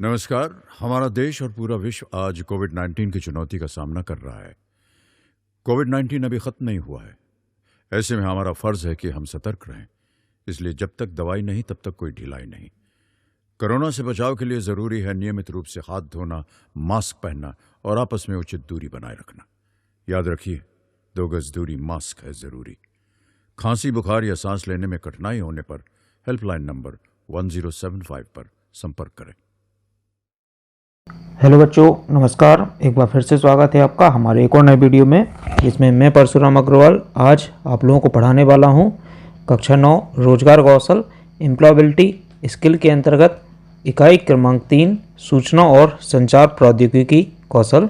नमस्कार। हमारा देश और पूरा विश्व आज कोविड-19 की चुनौती का सामना कर रहा है। कोविड-19 अभी खत्म नहीं हुआ है। ऐसे में हमारा फर्ज है कि हम सतर्क रहें। इसलिए जब तक दवाई नहीं तब तक कोई ढिलाई नहीं। कोरोना से बचाव के लिए जरूरी है नियमित रूप से हाथ धोना, मास्क पहनना और आपस में उचित दूरी बनाए रखना। याद रखिए, 2 गज दूरी मास्क है जरूरी। खांसी, बुखार या सांस लेने में कठिनाई होने पर हेल्पलाइन नंबर 1075 पर संपर्क करें। हेलो बच्चों, नमस्कार। एक बार फिर से स्वागत है आपका हमारे एक और नए वीडियो में, जिसमें मैं परशुराम अग्रवाल आज आप लोगों को पढ़ाने वाला हूं कक्षा 9 रोजगार कौशल एम्प्लॉयबिलिटी स्किल के अंतर्गत इकाई क्रमांक 3 सूचना और संचार प्रौद्योगिकी कौशल,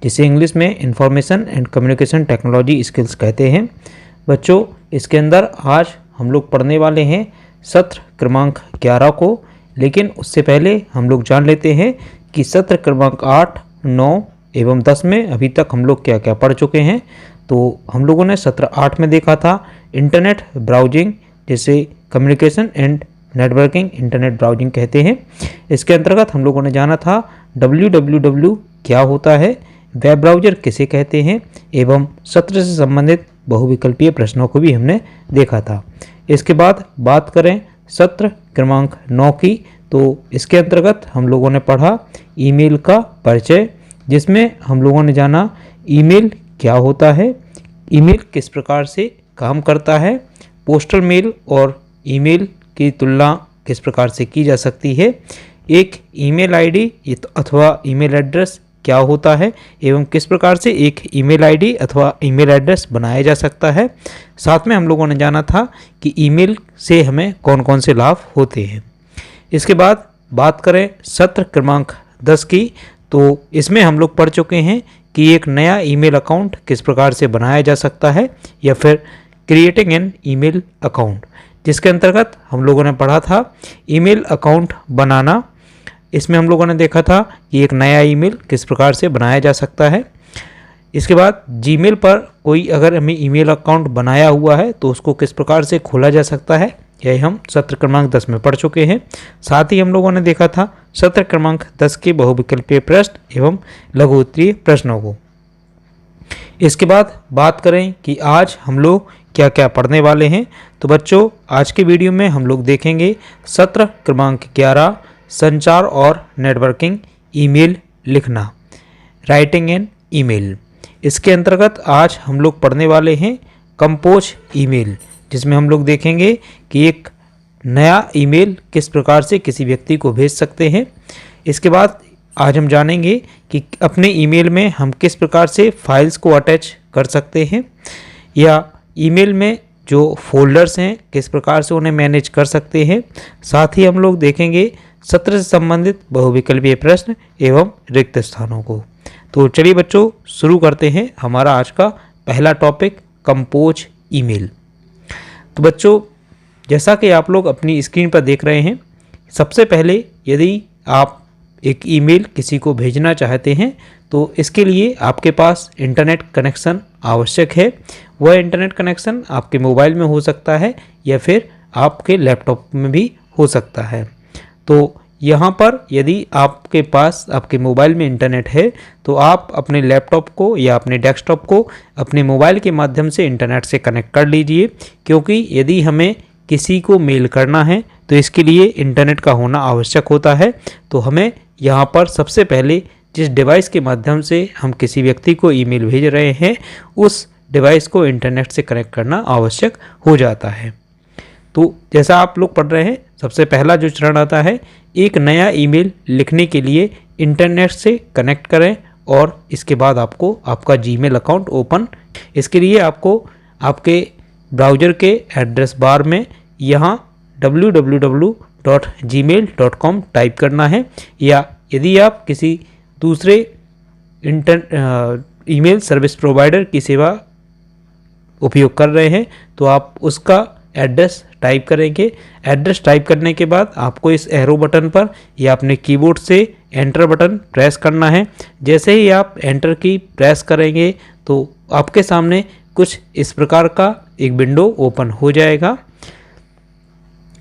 जिसे इंग्लिश में information and communication technology skills कहते हैं। बच्चों, इसके अंदर आज हम लोग पढ़ने वाले हैं सत्र क्रमांक 11 को, लेकिन उससे पहले हम लोग जान लेते हैं कि सत्र क्रमांक 8, 9 एवं 10 में अभी तक हम लोग क्या क्या पढ़ चुके हैं। तो हम लोगों ने सत्र 8 में देखा था इंटरनेट ब्राउजिंग, जिसे communication and networking internet browsing कहते हैं। इसके अंतर्गत हम लोगों ने जाना था www क्या होता है, वेब ब्राउज़र किसे कहते हैं, एवं सत्र से संबंधित बहुविकल्पीय प्रश्नों को भी हमने देखा था। इसके बाद बात करें सत्र क्रमांक 9 की, तो इसके अंतर्गत हम लोगों ने पढ़ा ईमेल का परिचय, जिसमें हम लोगों ने जाना ईमेल क्या होता है, ईमेल किस प्रकार से काम करता है, पोस्टल मेल और ईमेल की तुलना किस प्रकार से की जा सकती है, एक ईमेल आईडी अथवा ईमेल एड्रेस क्या होता है एवं किस प्रकार से एक ईमेल आईडी अथवा ईमेल एड्रेस बनाया जा सकता है। साथ में हम लोगों ने जाना था कि ईमेल से हमें कौन कौन से लाभ होते हैं। इसके बाद बात करें सत्र क्रमांक 10 की, तो इसमें हम लोग पढ़ चुके हैं कि एक नया ईमेल अकाउंट किस प्रकार से बनाया जा सकता है, या फिर क्रिएटिंग एन ईमेल अकाउंट, जिसके अंतर्गत हम लोगों ने पढ़ा था ईमेल अकाउंट बनाना। इसमें हम लोगों ने देखा था कि एक नया ईमेल किस प्रकार से बनाया जा सकता है। इसके बाद जीमेल पर कोई अगर हमें ईमेल अकाउंट बनाया हुआ है तो उसको किस प्रकार से खोला जा सकता है, यही हम सत्र क्रमांक 10 में पढ़ चुके हैं। साथ ही हम लोगों ने देखा था सत्र क्रमांक 10 के बहुविकल्पीय प्रश्न एवं लघु उत्तरीय प्रश्नों को। इसके बाद बात करें कि आज हम लोग क्या क्या पढ़ने वाले हैं, तो बच्चों आज के वीडियो में हम लोग देखेंगे सत्र क्रमांक 11 संचार और नेटवर्किंग ईमेल लिखना, राइटिंग एन ईमेल। इसके अंतर्गत आज हम लोग पढ़ने वाले हैं कंपोज ईमेल, जिसमें हम लोग देखेंगे कि एक नया ईमेल किस प्रकार से किसी व्यक्ति को भेज सकते हैं। इसके बाद आज हम जानेंगे कि अपने ईमेल में हम किस प्रकार से फाइल्स को अटैच कर सकते हैं, या ईमेल में जो फोल्डर्स हैं किस प्रकार से उन्हें मैनेज कर सकते हैं। साथ ही हम लोग देखेंगे सत्र से संबंधित बहुविकल्पीय प्रश्न एवं रिक्त स्थानों को। तो चलिए बच्चों, शुरू करते हैं हमारा आज का पहला टॉपिक कंपोज ईमेल। तो बच्चों, जैसा कि आप लोग अपनी स्क्रीन पर देख रहे हैं, सबसे पहले यदि आप एक ईमेल किसी को भेजना चाहते हैं तो इसके लिए आपके पास इंटरनेट कनेक्शन आवश्यक है। वह इंटरनेट कनेक्शन आपके मोबाइल में हो सकता है या फिर आपके लैपटॉप में भी हो सकता है। तो यहाँ पर यदि आपके पास आपके मोबाइल में इंटरनेट है तो आप अपने लैपटॉप को या अपने डेस्कटॉप को अपने मोबाइल के माध्यम से इंटरनेट से कनेक्ट कर लीजिए, क्योंकि यदि हमें किसी को मेल करना है तो इसके लिए इंटरनेट का होना आवश्यक होता है। तो हमें यहाँ पर सबसे पहले जिस डिवाइस के माध्यम से हम किसी व्यक्ति को ईमेल भेज रहे हैं उस डिवाइस को इंटरनेट से कनेक्ट करना आवश्यक हो जाता है। तो जैसा आप लोग पढ़ रहे हैं, सबसे पहला जो चरण आता है, एक नया ईमेल लिखने के लिए इंटरनेट से कनेक्ट करें और इसके बाद आपको आपका जीमेल अकाउंट ओपन। इसके लिए आपको आपके ब्राउज़र के एड्रेस बार में यहाँ www.gmail.com टाइप करना है, या यदि आप किसी दूसरे ईमेल सर्विस प्रोवाइडर की सेवा उपयोग कर रहे हैं तो आप उसका एड्रेस टाइप करेंगे। एड्रेस टाइप करने के बाद आपको इस एरो बटन पर या अपने कीबोर्ड से एंटर बटन प्रेस करना है। जैसे ही आप एंटर की प्रेस करेंगे तो आपके सामने कुछ इस प्रकार का एक विंडो ओपन हो जाएगा।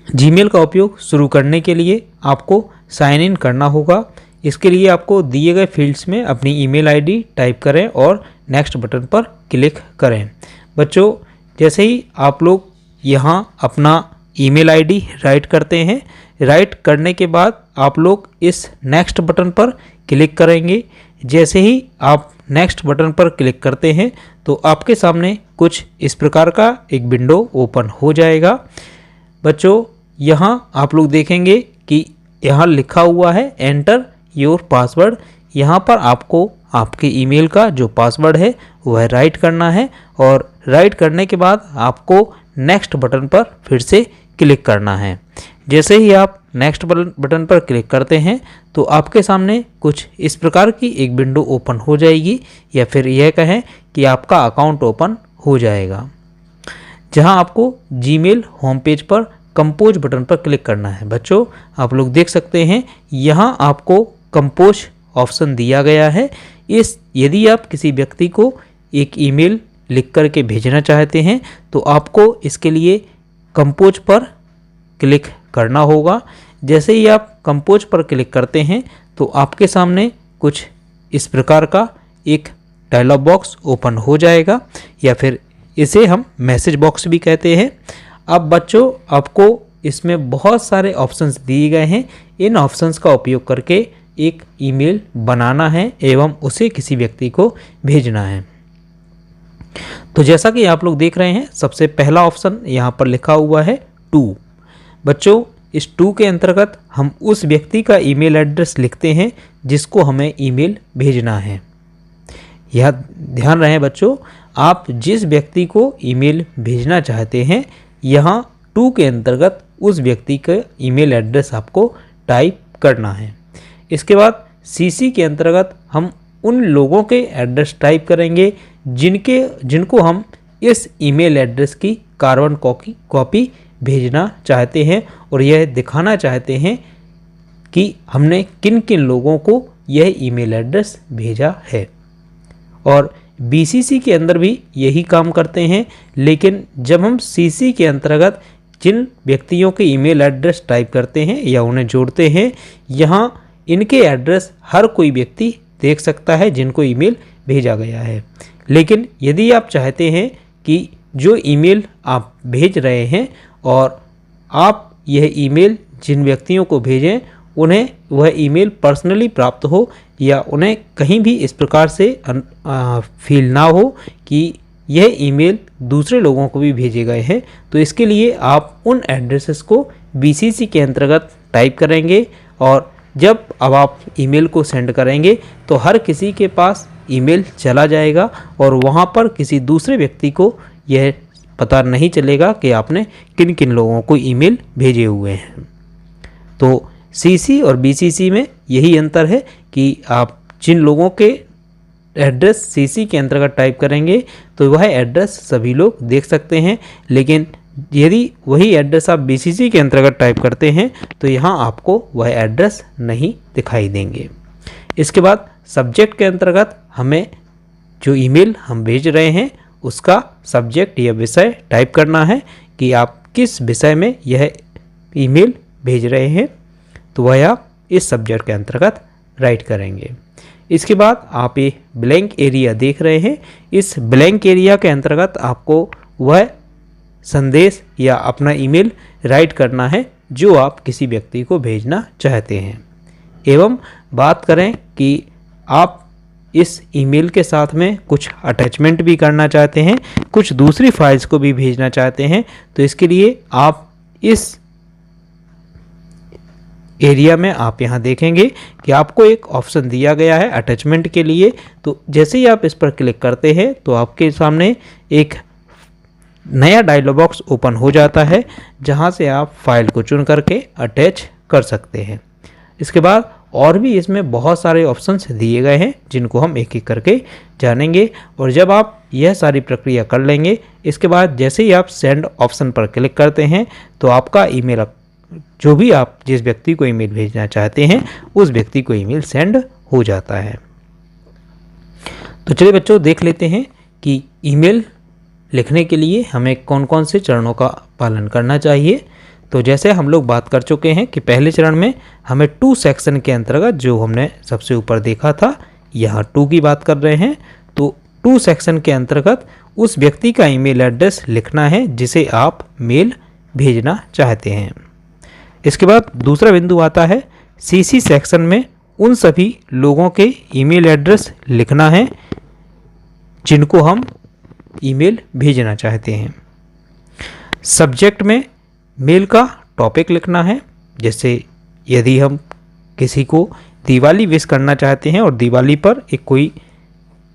जीमेल का उपयोग शुरू करने के लिए आपको साइन इन करना होगा। इसके लिए आपको दिए गए फील्ड्स में अपनी ईमेल आईडी टाइप करें और नेक्स्ट बटन पर क्लिक करें। बच्चों, जैसे ही आप लोग यहाँ अपना ईमेल आईडी राइट करते हैं, राइट करने के बाद आप लोग इस नेक्स्ट बटन पर क्लिक करेंगे। जैसे ही आप नेक्स्ट बटन पर क्लिक करते हैं तो आपके सामने कुछ इस प्रकार का एक विंडो ओपन हो जाएगा। बच्चों, यहाँ आप लोग देखेंगे कि यहाँ लिखा हुआ है एंटर योर पासवर्ड। यहाँ पर आपको आपके ईमेल का जो पासवर्ड है वह राइट करना है और राइट करने के बाद आपको नेक्स्ट बटन पर फिर से क्लिक करना है। जैसे ही आप नेक्स्ट बटन पर क्लिक करते हैं तो आपके सामने कुछ इस प्रकार की एक विंडो ओपन हो जाएगी, या फिर यह कहें कि आपका अकाउंट ओपन हो जाएगा, जहां आपको जीमेल होम पेज पर कंपोज बटन पर क्लिक करना है। बच्चों, आप लोग देख सकते हैं यहां आपको कंपोज ऑप्शन दिया गया है। यदि आप किसी व्यक्ति को एक ईमेल लिख करके भेजना चाहते हैं तो आपको इसके लिए कंपोज पर क्लिक करना होगा। जैसे ही आप कंपोज पर क्लिक करते हैं तो आपके सामने कुछ इस प्रकार का एक डायलॉग बॉक्स ओपन हो जाएगा, या फिर इसे हम मैसेज बॉक्स भी कहते हैं। अब बच्चों, आपको इसमें बहुत सारे ऑप्शंस दिए गए हैं। इन ऑप्शंस का उपयोग करके एक ईमेल बनाना है एवं उसे किसी व्यक्ति को भेजना है। तो जैसा कि आप लोग देख रहे हैं, सबसे पहला ऑप्शन यहाँ पर लिखा हुआ है टू। बच्चों, इस टू के अंतर्गत हम उस व्यक्ति का ईमेल एड्रेस लिखते हैं जिसको हमें ईमेल भेजना है। यह ध्यान रहे बच्चों, आप जिस व्यक्ति को ईमेल भेजना चाहते हैं, यहाँ टू के अंतर्गत उस व्यक्ति का ईमेल एड्रेस आपको टाइप करना है। इसके बाद सीसी के अंतर्गत हम उन लोगों के एड्रेस टाइप करेंगे जिनको हम इस ईमेल एड्रेस की कार्बन कॉपी भेजना चाहते हैं और यह दिखाना चाहते हैं कि हमने किन किन लोगों को यह ईमेल एड्रेस भेजा है। और बीसीसी के अंदर भी यही काम करते हैं, लेकिन जब हम सीसी के अंतर्गत जिन व्यक्तियों के ईमेल एड्रेस टाइप करते हैं या उन्हें जोड़ते हैं, यहाँ इनके एड्रेस हर कोई व्यक्ति देख सकता है जिनको ईमेल भेजा गया है। लेकिन यदि आप चाहते हैं कि जो ईमेल आप भेज रहे हैं और आप यह ईमेल जिन व्यक्तियों को भेजें उन्हें वह ईमेल पर्सनली प्राप्त हो या उन्हें कहीं भी इस प्रकार से फील ना हो कि यह ईमेल दूसरे लोगों को भी भेजे गए हैं, तो इसके लिए आप उन एड्रेसेस को बीसीसी के अंतर्गत टाइप करेंगे और जब अब आप ईमेल को सेंड करेंगे तो हर किसी के पास ईमेल चला जाएगा और वहाँ पर किसी दूसरे व्यक्ति को यह पता नहीं चलेगा कि आपने किन किन लोगों को ईमेल भेजे हुए हैं। तो सीसी और बीसीसी में यही अंतर है कि आप जिन लोगों के एड्रेस सीसी के अंतर्गत टाइप करेंगे तो वह एड्रेस सभी लोग देख सकते हैं, लेकिन यदि वही एड्रेस आप बीसीसी के अंतर्गत टाइप करते हैं तो यहाँ आपको वह एड्रेस नहीं दिखाई देंगे। इसके बाद सब्जेक्ट के अंतर्गत हमें जो ईमेल हम भेज रहे हैं उसका सब्जेक्ट या विषय टाइप करना है कि आप किस विषय में यह ईमेल भेज रहे हैं, तो वह आप इस सब्जेक्ट के अंतर्गत राइट करेंगे। इसके बाद आप ये ब्लैंक एरिया देख रहे हैं, इस ब्लैंक एरिया के अंतर्गत आपको वह संदेश या अपना ईमेल राइट करना है जो आप किसी व्यक्ति को भेजना चाहते हैं। एवं बात करें कि आप इस ईमेल के साथ में कुछ अटैचमेंट भी करना चाहते हैं, कुछ दूसरी फाइल्स को भी भेजना चाहते हैं, तो इसके लिए आप इस एरिया में आप यहाँ देखेंगे कि आपको एक ऑप्शन दिया गया है अटैचमेंट के लिए। तो जैसे ही आप इस पर क्लिक करते हैं तो आपके सामने एक नया डायलॉग बॉक्स ओपन हो जाता है जहाँ से आप फाइल को चुन करके अटैच कर सकते हैं। इसके बाद और भी इसमें बहुत सारे ऑप्शंस दिए गए हैं जिनको हम एक एक करके जानेंगे। और जब आप यह सारी प्रक्रिया कर लेंगे, इसके बाद जैसे ही आप सेंड ऑप्शन पर क्लिक करते हैं तो आपका ईमेल, जो भी आप जिस व्यक्ति को ईमेल भेजना चाहते हैं उस व्यक्ति को ईमेल सेंड हो जाता है। तो चलिए बच्चों देख लेते हैं कि ईमेल लिखने के लिए हमें कौन कौन से चरणों का पालन करना चाहिए। तो जैसे हम लोग बात कर चुके हैं कि पहले चरण में हमें 2 सेक्शन के अंतर्गत जो हमने सबसे ऊपर देखा था, यहाँ 2 की बात कर रहे हैं। तो 2 सेक्शन के अंतर्गत उस व्यक्ति का ईमेल एड्रेस लिखना है जिसे आप मेल भेजना चाहते हैं। इसके बाद दूसरा बिंदु आता है सीसी सेक्शन में उन सभी लोगों के ईमेल एड्रेस लिखना है जिनको हम ईमेल भेजना चाहते हैं। सब्जेक्ट में मेल का टॉपिक लिखना है, जैसे यदि हम किसी को दिवाली विश करना चाहते हैं और दिवाली पर एक कोई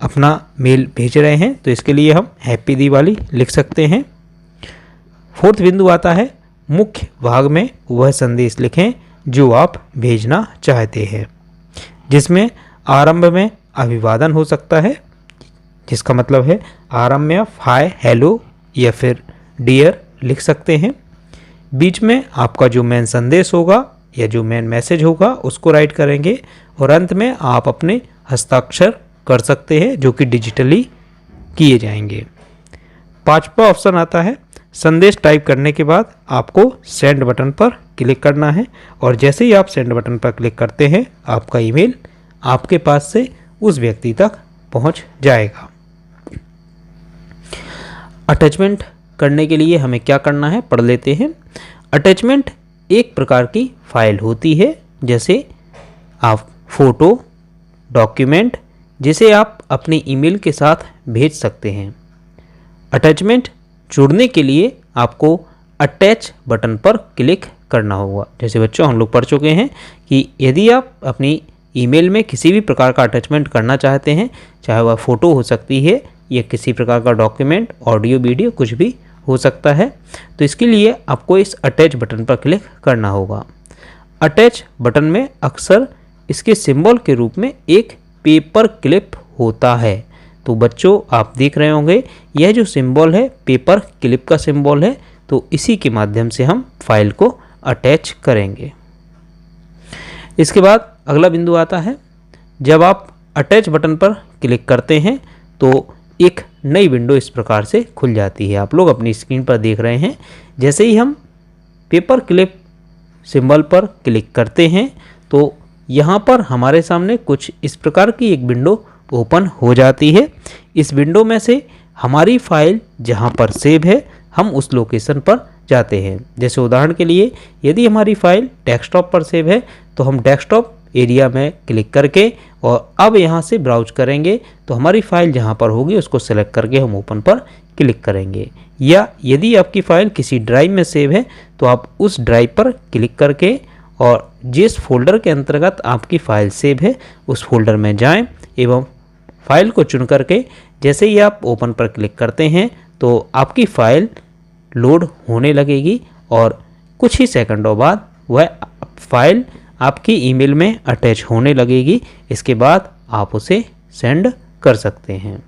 अपना मेल भेज रहे हैं तो इसके लिए हम हैप्पी दिवाली लिख सकते हैं। 4th बिंदु आता है मुख्य भाग में वह संदेश लिखें जो आप भेजना चाहते हैं, जिसमें आरंभ में अभिवादन हो सकता है, जिसका मतलब है आरंभ में आप हाय, हेलो या फिर डियर लिख सकते हैं। बीच में आपका जो मेन संदेश होगा या जो मेन मैसेज होगा उसको राइट करेंगे और अंत में आप अपने हस्ताक्षर कर सकते हैं जो कि डिजिटली किए जाएंगे। 5वां ऑप्शन आता है संदेश टाइप करने के बाद आपको सेंड बटन पर क्लिक करना है और जैसे ही आप सेंड बटन पर क्लिक करते हैं आपका ईमेल आपके पास से उस व्यक्ति तक पहुंच जाएगा। अटैचमेंट करने के लिए हमें क्या करना है पढ़ लेते हैं। अटैचमेंट एक प्रकार की फाइल होती है, जैसे आप फोटो, डॉक्यूमेंट जिसे आप अपने ईमेल के साथ भेज सकते हैं। अटैचमेंट जोड़ने के लिए आपको अटैच बटन पर क्लिक करना होगा। जैसे बच्चों हम लोग पढ़ चुके हैं कि यदि आप अपनी ईमेल में किसी भी प्रकार का अटैचमेंट करना चाहते हैं, चाहे वह फ़ोटो हो सकती है या किसी प्रकार का डॉक्यूमेंट, ऑडियो, वीडियो कुछ भी हो सकता है, तो इसके लिए आपको इस अटैच बटन पर क्लिक करना होगा। अटैच बटन में अक्सर इसके सिंबल के रूप में एक पेपर क्लिप होता है। तो बच्चों आप देख रहे होंगे यह जो सिंबल है पेपर क्लिप का सिंबल है, तो इसी के माध्यम से हम फाइल को अटैच करेंगे। इसके बाद अगला बिंदु आता है जब आप अटैच बटन पर क्लिक करते हैं तो एक नई विंडो इस प्रकार से खुल जाती है। आप लोग अपनी स्क्रीन पर देख रहे हैं। जैसे ही हम पेपर क्लिप सिंबल पर क्लिक करते हैं तो यहाँ पर हमारे सामने कुछ इस प्रकार की एक विंडो ओपन हो जाती है। इस विंडो में से हमारी फाइल जहाँ पर सेव है हम उस लोकेशन पर जाते हैं। जैसे उदाहरण के लिए यदि हमारी फाइल डेस्कटॉप पर सेव है तो हम डेस्कटॉप एरिया में क्लिक करके और अब यहाँ से ब्राउज करेंगे तो हमारी फाइल जहाँ पर होगी उसको सेलेक्ट करके हम ओपन पर क्लिक करेंगे। या यदि आपकी फ़ाइल किसी ड्राइव में सेव है तो आप उस ड्राइव पर क्लिक करके और जिस फोल्डर के अंतर्गत आपकी फ़ाइल सेव है उस फोल्डर में जाएं एवं फाइल को चुन करके जैसे ही आप ओपन पर क्लिक करते हैं तो आपकी फ़ाइल लोड होने लगेगी और कुछ ही सेकंडों बाद वह फाइल आपकी ईमेल में अटैच होने लगेगी। इसके बाद आप उसे सेंड कर सकते हैं।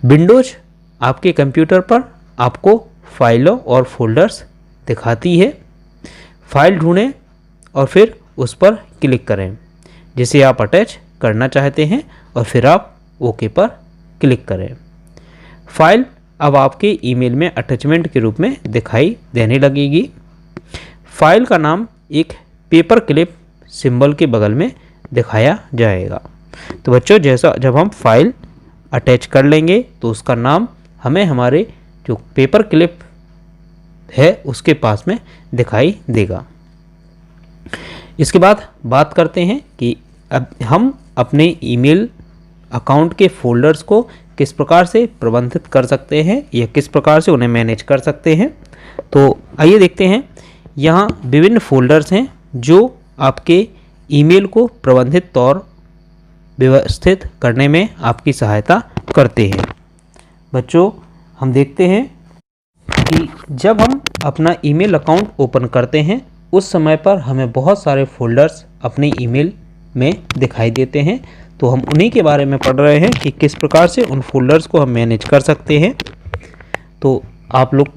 विंडोज आपके कंप्यूटर पर आपको फाइलों और फोल्डर्स दिखाती है। फाइल ढूंढें और फिर उस पर क्लिक करें जिसे आप अटैच करना चाहते हैं और फिर आप ओके पर क्लिक करें। फाइल अब आपके ईमेल में अटैचमेंट के रूप में दिखाई देने लगेगी। फाइल का नाम एक पेपर क्लिप सिंबल के बगल में दिखाया जाएगा। तो बच्चों जैसा जब हम फाइल अटैच कर लेंगे तो उसका नाम हमें हमारे जो पेपर क्लिप है उसके पास में दिखाई देगा। इसके बाद बात करते हैं कि अब हम अपने ईमेल अकाउंट के फोल्डर्स को किस प्रकार से प्रबंधित कर सकते हैं या किस प्रकार से उन्हें मैनेज कर सकते हैं। तो आइए देखते हैं। यहाँ विभिन्न फोल्डर्स हैं जो आपके ईमेल को प्रबंधित तौर व्यवस्थित करने में आपकी सहायता करते हैं। बच्चों हम देखते हैं कि जब हम अपना ईमेल अकाउंट ओपन करते हैं उस समय पर हमें बहुत सारे फोल्डर्स अपने ईमेल में दिखाई देते हैं। तो हम उन्हीं के बारे में पढ़ रहे हैं कि किस प्रकार से उन फोल्डर्स को हम मैनेज कर सकते हैं। तो आप लोग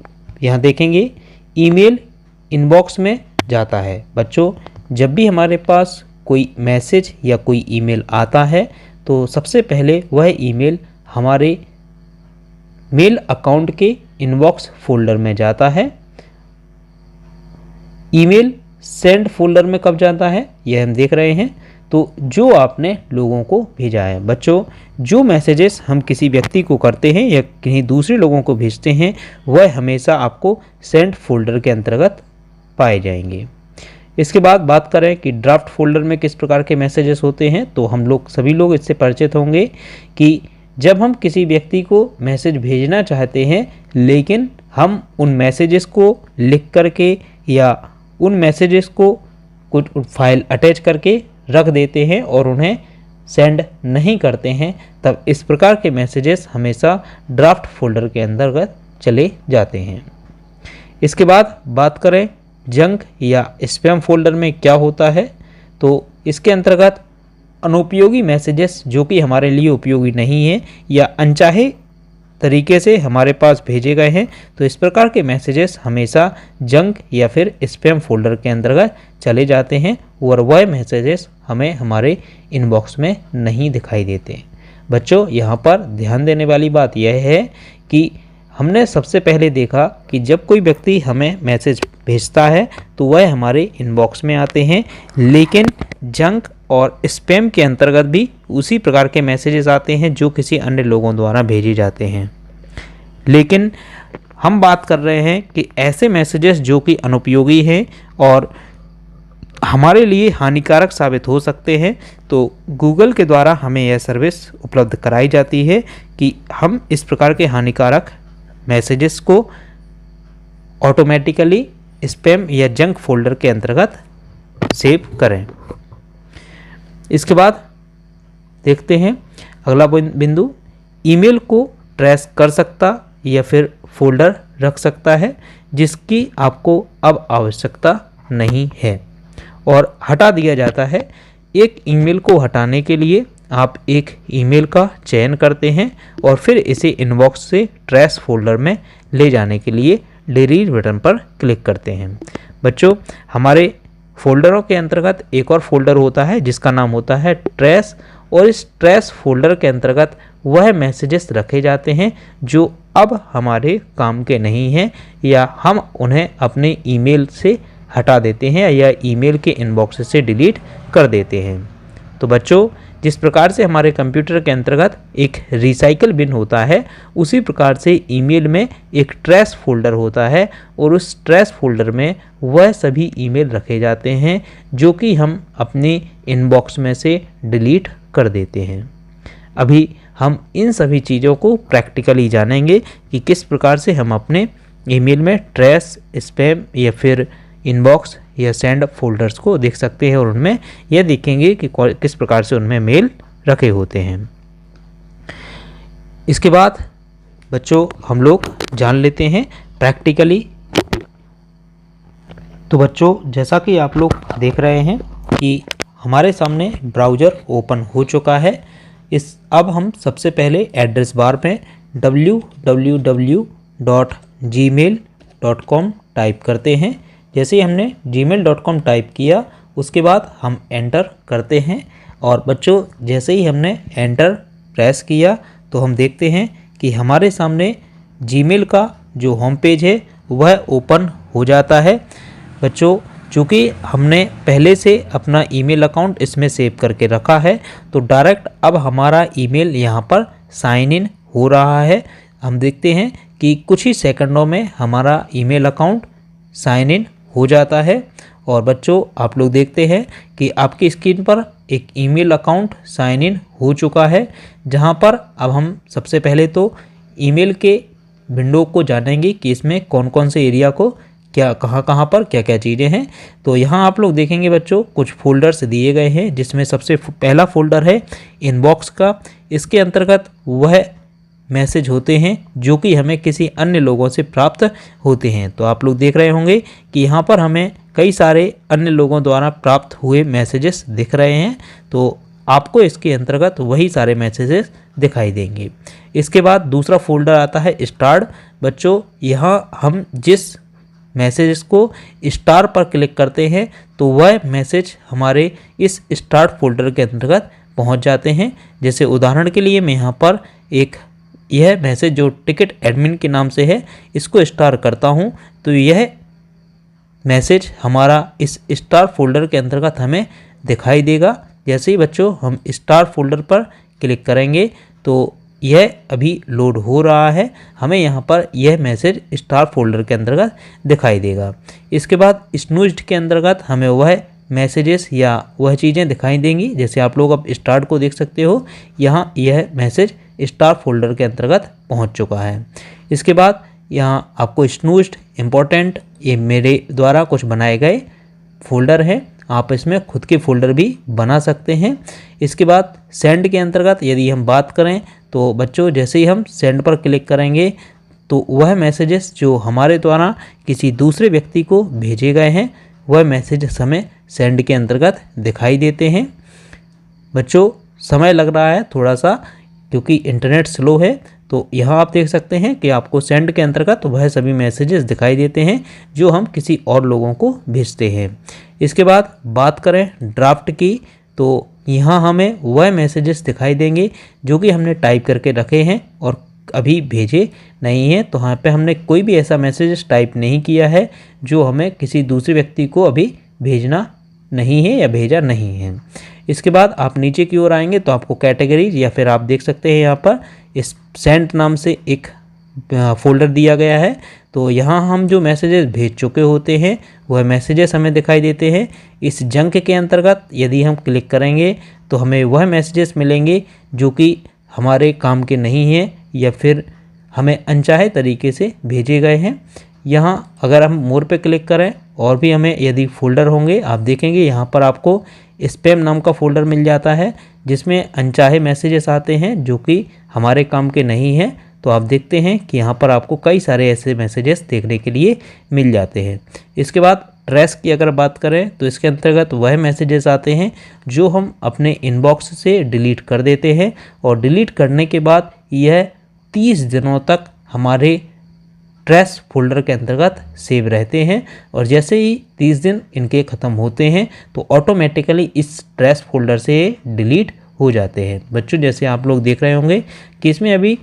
यहाँ देखेंगे ईमेल इनबॉक्स में जाता है। बच्चों जब भी हमारे पास कोई मैसेज या कोई ईमेल आता है तो सबसे पहले वह ईमेल हमारे मेल अकाउंट के इनबॉक्स फोल्डर में जाता है। ईमेल सेंड फोल्डर में कब जाता है यह हम देख रहे हैं। तो जो आपने लोगों को भेजा है बच्चों, जो मैसेजेस हम किसी व्यक्ति को करते हैं या कहीं दूसरे लोगों को भेजते हैं वह हमेशा आपको सेंड फोल्डर के अंतर्गत पाए जाएंगे। इसके बाद बात करें कि ड्राफ्ट फोल्डर में किस प्रकार के मैसेजेस होते हैं, तो हम लोग सभी लोग इससे परिचित होंगे कि जब हम किसी व्यक्ति को मैसेज भेजना चाहते हैं लेकिन हम उन मैसेजेस को लिख करके या उन मैसेजेस को कुछ फाइल अटैच करके रख देते हैं और उन्हें सेंड नहीं करते हैं, तब इस प्रकार के मैसेजेस हमेशा ड्राफ्ट फोल्डर के अंतर्गत चले जाते हैं। इसके बाद बात करें जंक या स्पैम फोल्डर में क्या होता है, तो इसके अंतर्गत अनुपयोगी मैसेजेस जो कि हमारे लिए उपयोगी नहीं है या अनचाहे तरीके से हमारे पास भेजे गए हैं, तो इस प्रकार के मैसेजेस हमेशा जंक या फिर स्पैम फोल्डर के अंतर्गत चले जाते हैं और वह मैसेजेस हमें हमारे इनबॉक्स में नहीं दिखाई देते। बच्चों यहाँ पर ध्यान देने वाली बात यह है कि हमने सबसे पहले देखा कि जब कोई व्यक्ति हमें मैसेज भेजता है तो वह हमारे इनबॉक्स में आते हैं, लेकिन जंक और स्पैम के अंतर्गत भी उसी प्रकार के मैसेजेस आते हैं जो किसी अन्य लोगों द्वारा भेजे जाते हैं। लेकिन हम बात कर रहे हैं कि ऐसे मैसेजेस जो कि अनुपयोगी हैं और हमारे लिए हानिकारक साबित हो सकते हैं, तो गूगल के द्वारा हमें यह सर्विस उपलब्ध कराई जाती है कि हम इस प्रकार के हानिकारक मैसेजेस को ऑटोमेटिकली स्पैम या जंक फोल्डर के अंतर्गत सेव करें। इसके बाद देखते हैं अगला बिंदु, ईमेल को ट्रेस कर सकता या फिर फोल्डर रख सकता है जिसकी आपको अब आवश्यकता नहीं है और हटा दिया जाता है। एक ईमेल को हटाने के लिए आप एक ईमेल का चयन करते हैं और फिर इसे इनबॉक्स से ट्रेस फोल्डर में ले जाने के लिए डिलीट बटन पर क्लिक करते हैं। बच्चों हमारे फोल्डरों के अंतर्गत एक और फोल्डर होता है जिसका नाम होता है ट्रेस, और इस ट्रेस फोल्डर के अंतर्गत वह मैसेजेस रखे जाते हैं जो अब हमारे काम के नहीं हैं या हम उन्हें अपने ईमेल से हटा देते हैं या ईमेल के इनबॉक्स से डिलीट कर देते हैं। तो बच्चों जिस प्रकार से हमारे कंप्यूटर के अंतर्गत एक रिसाइकल बिन होता है, उसी प्रकार से ईमेल में एक ट्रेस फोल्डर होता है और उस ट्रेस फोल्डर में वह सभी ईमेल रखे जाते हैं जो कि हम अपने इनबॉक्स में से डिलीट कर देते हैं। अभी हम इन सभी चीज़ों को प्रैक्टिकली जानेंगे कि किस प्रकार से हम अपने ईमेल में ट्रेस, स्पैम या फिर इनबॉक्स या सेंड फोल्डर्स को देख सकते हैं और उनमें यह देखेंगे कि किस प्रकार से उनमें मेल रखे होते हैं। इसके बाद बच्चों हम लोग जान लेते हैं प्रैक्टिकली। तो बच्चों जैसा कि आप लोग देख रहे हैं कि हमारे सामने ब्राउज़र ओपन हो चुका है। अब हम सबसे पहले एड्रेस बार में www.gmail.com टाइप करते हैं। जैसे ही हमने gmail.com टाइप किया उसके बाद हम एंटर करते हैं और बच्चों जैसे ही हमने एंटर प्रेस किया तो हम देखते हैं कि हमारे सामने जीमेल का जो होम पेज है वह ओपन हो जाता है। बच्चों चूँकि हमने पहले से अपना ईमेल अकाउंट इसमें सेव करके रखा है तो डायरेक्ट अब हमारा ईमेल यहाँ पर साइन इन हो रहा है। हम देखते हैं कि कुछ ही सेकंडों में हमारा ईमेल अकाउंट साइन इन हो जाता है। और बच्चों आप लोग देखते हैं कि आपकी स्क्रीन पर एक ईमेल अकाउंट साइन इन हो चुका है, जहां पर अब हम सबसे पहले तो ईमेल के विंडो को जानेंगे कि इसमें कौन कौन से एरिया को क्या कहां पर क्या क्या चीज़ें हैं। तो यहां आप लोग देखेंगे बच्चों कुछ फोल्डर्स दिए गए हैं जिसमें सबसे पहला फोल्डर है इनबॉक्स का। इसके अंतर्गत वह मैसेज होते हैं जो कि हमें किसी अन्य लोगों से प्राप्त होते हैं। तो आप लोग देख रहे होंगे कि यहाँ पर हमें कई सारे अन्य लोगों द्वारा प्राप्त हुए मैसेजेस दिख रहे हैं, तो आपको इसके अंतर्गत वही सारे मैसेजेस दिखाई देंगे। इसके बाद दूसरा फोल्डर आता है स्टार्ट। बच्चों यहाँ हम जिस मैसेजेस को स्टार पर क्लिक करते हैं तो वह मैसेज हमारे इस स्टार्ट फोल्डर के अंतर्गत पहुँच जाते हैं। जैसे उदाहरण के लिए मैं यहाँ पर यह मैसेज जो टिकट एडमिन के नाम से है इसको स्टार करता हूं तो यह मैसेज हमारा इस स्टार फोल्डर के अंतर्गत हमें दिखाई देगा। जैसे ही बच्चों हम स्टार फोल्डर पर क्लिक करेंगे तो यह अभी लोड हो रहा है, हमें यहाँ पर यह मैसेज स्टार फोल्डर के अंतर्गत दिखाई देगा। इसके बाद स्नूज्ड के अंतर्गत हमें वह मैसेजेस या वह चीज़ें दिखाई देंगी। जैसे आप लोग अब स्टार्ट को देख सकते हो, यहाँ यह मैसेज स्टार फोल्डर के अंतर्गत पहुँच चुका है। इसके बाद यहाँ आपको स्नूज्ड इम्पोर्टेंट, ये मेरे द्वारा कुछ बनाए गए फोल्डर है, आप इसमें खुद के फोल्डर भी बना सकते हैं। इसके बाद सेंड के अंतर्गत यदि हम बात करें तो बच्चों जैसे ही हम सेंड पर क्लिक करेंगे तो वह मैसेजेस जो हमारे द्वारा किसी दूसरे व्यक्ति को भेजे गए हैं वह मैसेजेस हमें सेंड के अंतर्गत दिखाई देते हैं। बच्चों समय लग रहा है थोड़ा सा क्योंकि इंटरनेट स्लो है, तो यहाँ आप देख सकते हैं कि आपको सेंड के अंतर्गत वह सभी मैसेजेस दिखाई देते हैं जो हम किसी और लोगों को भेजते हैं। इसके बाद बात करें ड्राफ्ट की तो यहाँ हमें वह मैसेजेस दिखाई देंगे जो कि हमने टाइप करके रखे हैं और अभी भेजे नहीं हैं। तो यहाँ पे हमने कोई भी ऐसा मैसेज टाइप नहीं किया है जो हमें किसी दूसरे व्यक्ति को अभी भेजना नहीं है या भेजा नहीं है। इसके बाद आप नीचे की ओर आएंगे तो आपको कैटेगरीज या फिर आप देख सकते हैं यहाँ पर इस सेंट नाम से एक फोल्डर दिया गया है। तो यहाँ हम जो मैसेजेस भेज चुके होते हैं वह मैसेजेस हमें दिखाई देते हैं। इस जंक के अंतर्गत यदि हम क्लिक करेंगे तो हमें वह मैसेजेस मिलेंगे जो कि हमारे काम के नहीं हैं या फिर हमें अनचाहे तरीके से भेजे गए हैं। यहाँ अगर हम मोर पे क्लिक करें और भी हमें यदि फोल्डर होंगे, आप देखेंगे यहाँ पर आपको स्पैम नाम का फोल्डर मिल जाता है जिसमें अनचाहे मैसेजेस आते हैं जो कि हमारे काम के नहीं हैं। तो आप देखते हैं कि यहाँ पर आपको कई सारे ऐसे मैसेजेस देखने के लिए मिल जाते हैं। इसके बाद ट्रैश की अगर बात करें तो इसके अंतर्गत वह मैसेजेस आते हैं जो हम अपने इनबॉक्स से डिलीट कर देते हैं और डिलीट करने के बाद यह 30 दिनों तक हमारे ट्रैश फोल्डर के अंतर्गत सेव रहते हैं और जैसे ही 30 दिन इनके ख़त्म होते हैं तो ऑटोमेटिकली इस ट्रैश फोल्डर से डिलीट हो जाते हैं। बच्चों जैसे आप लोग देख रहे होंगे कि इसमें अभी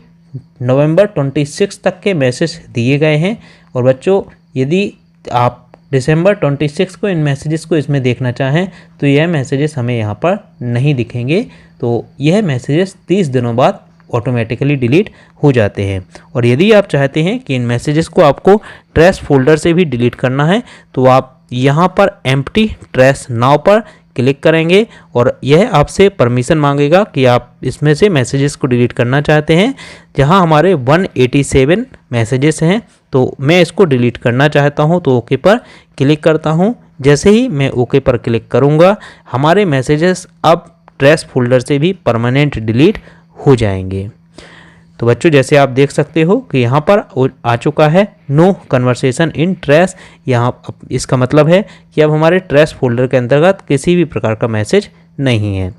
नवंबर 26 तक के मैसेज दिए गए हैं और बच्चों यदि आप दिसंबर 26 को इन मैसेजेस को इसमें देखना चाहें तो यह मैसेजेस हमें यहाँ पर नहीं दिखेंगे। तो यह मैसेजेस 30 दिनों बाद ऑटोमेटिकली डिलीट हो जाते हैं। और यदि आप चाहते हैं कि इन मैसेजेस को आपको ट्रैश फोल्डर से भी डिलीट करना है तो आप यहाँ पर एम्प्टी ट्रैश नाउ पर क्लिक करेंगे और यह आपसे परमिशन मांगेगा कि आप इसमें से मैसेजेस को डिलीट करना चाहते हैं। जहाँ हमारे 187 मैसेजेस हैं तो मैं इसको डिलीट करना चाहता हूँ तो ओके पर क्लिक करता हूँ। जैसे ही मैं ओके पर क्लिक करूँगा हमारे मैसेजेस अब ट्रैश फोल्डर से भी परमानेंट डिलीट हो जाएंगे। तो बच्चों जैसे आप देख सकते हो कि यहाँ पर आ चुका है नो कन्वर्सेशन इन ट्रैश। यहाँ इसका मतलब है कि अब हमारे ट्रैश फोल्डर के अंतर्गत किसी भी प्रकार का मैसेज नहीं है।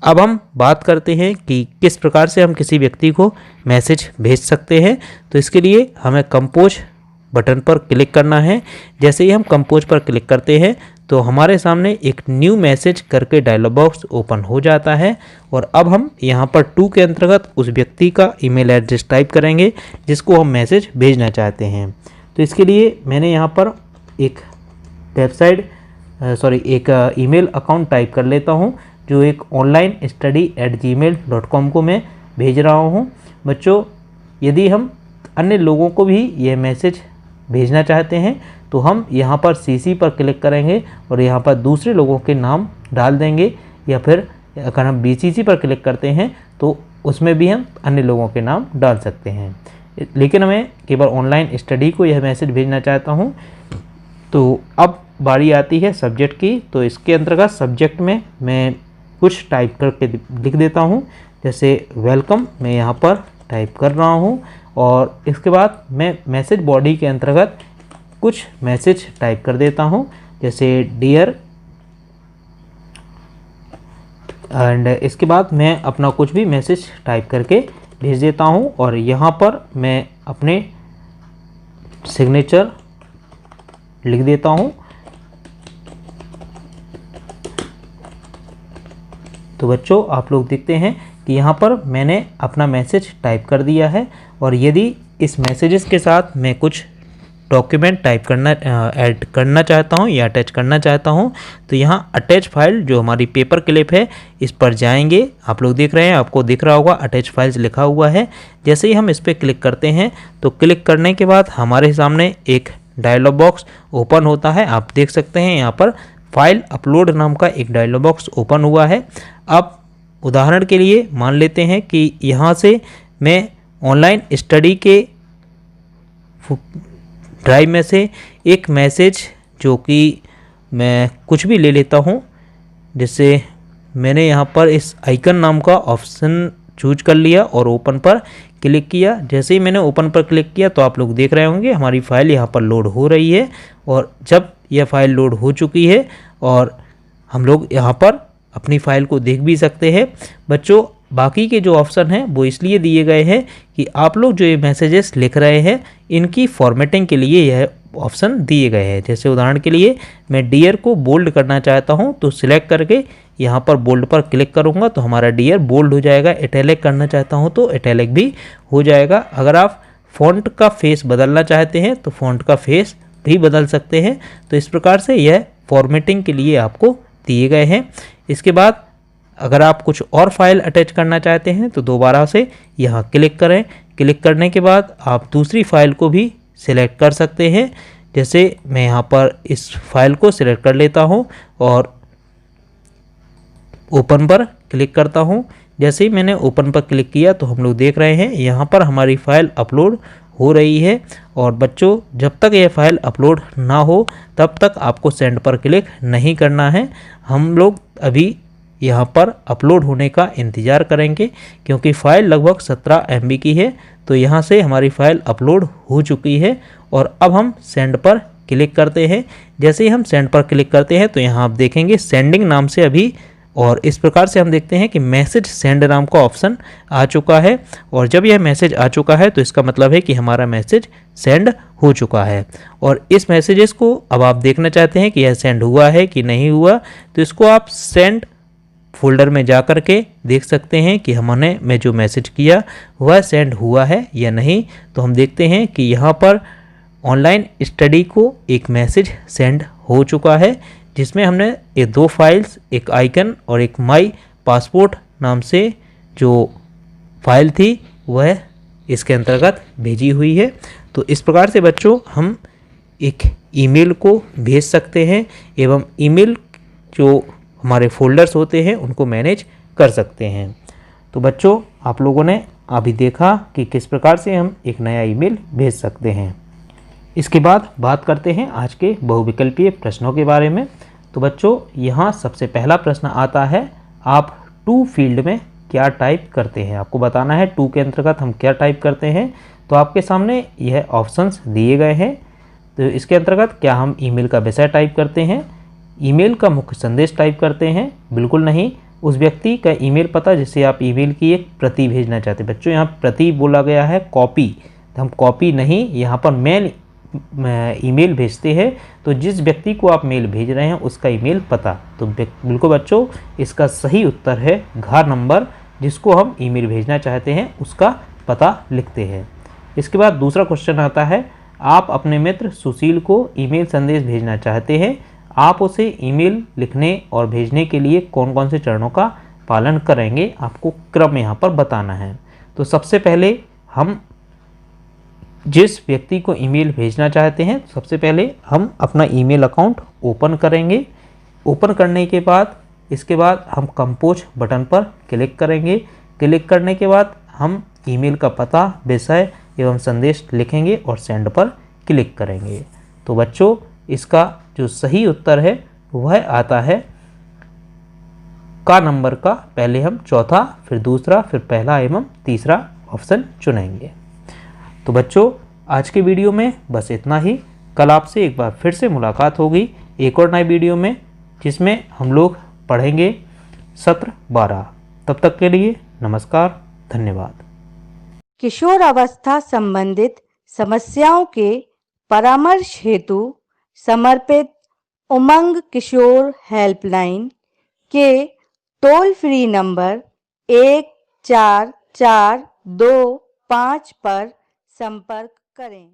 अब हम बात करते हैं कि किस प्रकार से हम किसी व्यक्ति को मैसेज भेज सकते हैं। तो इसके लिए हमें कंपोज बटन पर क्लिक करना है। जैसे ही हम कंपोज पर क्लिक करते हैं तो हमारे सामने एक न्यू मैसेज करके डायलॉग बॉक्स ओपन हो जाता है और अब हम यहाँ पर टू के अंतर्गत उस व्यक्ति का ईमेल एड्रेस टाइप करेंगे जिसको हम मैसेज भेजना चाहते हैं। तो इसके लिए मैंने यहाँ पर एक एक ईमेल अकाउंट टाइप कर लेता हूँ जो एक onlinestudy@gmail.com को मैं भेज रहा हूँ। बच्चों यदि हम अन्य लोगों को भी यह मैसेज भेजना चाहते हैं तो हम यहाँ पर CC पर क्लिक करेंगे और यहाँ पर दूसरे लोगों के नाम डाल देंगे या फिर अगर हम BCC पर क्लिक करते हैं तो उसमें भी हम अन्य लोगों के नाम डाल सकते हैं। लेकिन मैं केवल ऑनलाइन स्टडी को यह मैसेज भेजना चाहता हूँ। तो अब बारी आती है सब्जेक्ट की। तो इसके अंतर्गत सब्जेक्ट में मैं कुछ टाइप करके लिख देता हूँ। जैसे वेलकम मैं यहाँ पर टाइप कर रहा हूँ और इसके बाद मैं मैसेज बॉडी के अंतर्गत कुछ मैसेज टाइप कर देता हूँ जैसे डियर एंड इसके बाद मैं अपना कुछ भी मैसेज टाइप करके भेज देता हूँ और यहाँ पर मैं अपने सिग्नेचर लिख देता हूँ। तो बच्चों आप लोग देखते हैं कि यहाँ पर मैंने अपना मैसेज टाइप कर दिया है और यदि इस मैसेजेस के साथ मैं कुछ डॉक्यूमेंट टाइप करना ऐड करना चाहता हूँ या अटैच करना चाहता हूँ तो यहाँ अटैच फाइल जो हमारी पेपर क्लिप है इस पर जाएंगे। आप लोग देख रहे हैं, आपको दिख रहा होगा अटैच फाइल्स लिखा हुआ है। जैसे ही हम इस पर क्लिक करते हैं तो क्लिक करने के बाद हमारे सामने एक डायलॉग बॉक्स ओपन होता है। आप देख सकते हैं यहाँ पर फाइल अपलोड नाम का एक डायलॉग बॉक्स ओपन हुआ है। अब उदाहरण के लिए मान लेते हैं कि यहाँ से मैं ऑनलाइन स्टडी के ड्राइव में से एक मैसेज जो कि मैं कुछ भी ले लेता हूँ, जिससे मैंने यहाँ पर इस आइकन नाम का ऑप्शन चूज कर लिया और ओपन पर क्लिक किया। जैसे ही मैंने ओपन पर क्लिक किया तो आप लोग देख रहे होंगे हमारी फ़ाइल यहाँ पर लोड हो रही है। और जब यह फ़ाइल लोड हो चुकी है और हम लोग यहाँ पर अपनी फ़ाइल को देख भी सकते हैं। बच्चों, बाकी के जो ऑप्शन हैं वो इसलिए दिए गए हैं कि आप लोग जो ये मैसेजेस लिख रहे हैं इनकी फॉर्मेटिंग के लिए यह ऑप्शन दिए गए हैं। जैसे उदाहरण के लिए मैं डियर को बोल्ड करना चाहता हूं तो सिलेक्ट करके यहाँ पर बोल्ड पर क्लिक करूँगा तो हमारा डियर बोल्ड हो जाएगा। इटैलिक करना चाहता हूँ तो इटैलिक भी हो जाएगा। अगर आप फ़ॉन्ट का फेस बदलना चाहते हैं तो फ़ॉन्ट का फेस भी बदल सकते हैं। तो इस प्रकार से यह फॉर्मेटिंग के लिए आपको दिए गए हैं। इसके बाद अगर आप कुछ और फाइल अटैच करना चाहते हैं तो दोबारा से यहाँ क्लिक करें। क्लिक करने के बाद आप दूसरी फाइल को भी सिलेक्ट कर सकते हैं। जैसे मैं यहाँ पर इस फाइल को सिलेक्ट कर लेता हूँ और ओपन पर क्लिक करता हूँ। जैसे ही मैंने ओपन पर क्लिक किया तो हम लोग देख रहे हैं यहाँ पर हमारी फ़ाइल अपलोड हो रही है। और बच्चों, जब तक यह फ़ाइल अपलोड ना हो तब तक आपको सेंड पर क्लिक नहीं करना है। हम लोग अभी यहाँ पर अपलोड होने का इंतज़ार करेंगे क्योंकि फ़ाइल लगभग 17 MB की है। तो यहाँ से हमारी फ़ाइल अपलोड हो चुकी है और अब हम सेंड पर क्लिक करते हैं। जैसे ही हम सेंड पर क्लिक करते हैं तो यहाँ आप देखेंगे सेंडिंग नाम से अभी, और इस प्रकार से हम देखते हैं कि मैसेज सेंड नाम का ऑप्शन आ चुका है। और जब यह मैसेज आ चुका है तो इसका मतलब है कि हमारा मैसेज सेंड हो चुका है। और इस मैसेजेस को अब आप देखना चाहते हैं कि यह सेंड हुआ है कि नहीं हुआ, तो इसको आप सेंड फोल्डर में जा कर के देख सकते हैं कि हमने मैं जो मैसेज किया वह सेंड हुआ है या नहीं। तो हम देखते हैं कि यहाँ पर ऑनलाइन स्टडी को एक मैसेज सेंड हो चुका है जिसमें हमने ये 2 फाइल्स, एक आइकन और एक माई पासपोर्ट नाम से जो फाइल थी वह इसके अंतर्गत भेजी हुई है। तो इस प्रकार से बच्चों हम एक ईमेल को भेज सकते हैं एवं ईमेल जो हमारे फोल्डर्स होते हैं उनको मैनेज कर सकते हैं। तो बच्चों, आप लोगों ने अभी देखा कि किस प्रकार से हम एक नया ईमेल भेज सकते हैं। इसके बाद बात करते हैं आज के बहुविकल्पीय प्रश्नों के बारे में। तो बच्चों, यहाँ सबसे पहला प्रश्न आता है, आप टू फील्ड में क्या टाइप करते हैं। आपको बताना है टू के अंतर्गत हम क्या टाइप करते हैं। तो आपके सामने यह ऑप्शंस दिए गए हैं। तो इसके अंतर्गत क्या हम ईमेल का विषय टाइप करते हैं, ईमेल का मुख्य संदेश टाइप करते हैं? बिल्कुल नहीं। उस व्यक्ति का ईमेल पता जिसे आप ईमेल की एक प्रति भेजना चाहते हैं। बच्चों, यहाँ प्रति बोला गया है, कॉपी, तो हम कॉपी नहीं, यहाँ पर मेल ईमेल भेजते हैं। तो जिस व्यक्ति को आप मेल भेज रहे हैं उसका ईमेल पता। तो बिल्कुल बच्चों, इसका सही उत्तर है घ नंबर। जिसको हम ईमेल भेजना चाहते हैं उसका पता लिखते हैं। इसके बाद दूसरा क्वेश्चन आता है, आप अपने मित्र सुशील को ईमेल संदेश भेजना चाहते हैं। आप उसे ईमेल लिखने और भेजने के लिए कौन कौन से चरणों का पालन करेंगे, आपको क्रम यहाँ पर बताना है। तो सबसे पहले हम जिस व्यक्ति को ईमेल भेजना चाहते हैं, सबसे पहले हम अपना ईमेल अकाउंट ओपन करेंगे। ओपन करने के बाद इसके बाद हम कंपोज बटन पर क्लिक करेंगे। क्लिक करने के बाद हम ईमेल का पता, विषय एवं संदेश लिखेंगे और सेंड पर क्लिक करेंगे। तो बच्चों, इसका जो सही उत्तर है वह आता है का नंबर का। पहले हम चौथा, फिर दूसरा, फिर पहला एवं तीसरा ऑप्शन चुनेंगे। तो बच्चों, आज के वीडियो में बस इतना ही। कल आपसे एक बार फिर से मुलाकात होगी एक और नए वीडियो में, जिसमें हम लोग पढ़ेंगे सत्र 12। तब तक के लिए नमस्कार, धन्यवाद। किशोरावस्था संबंधित समस्याओं के परामर्श हेतु समर्पित उमंग किशोर हेल्पलाइन के टोल फ्री नंबर 144225 पर संपर्क करें।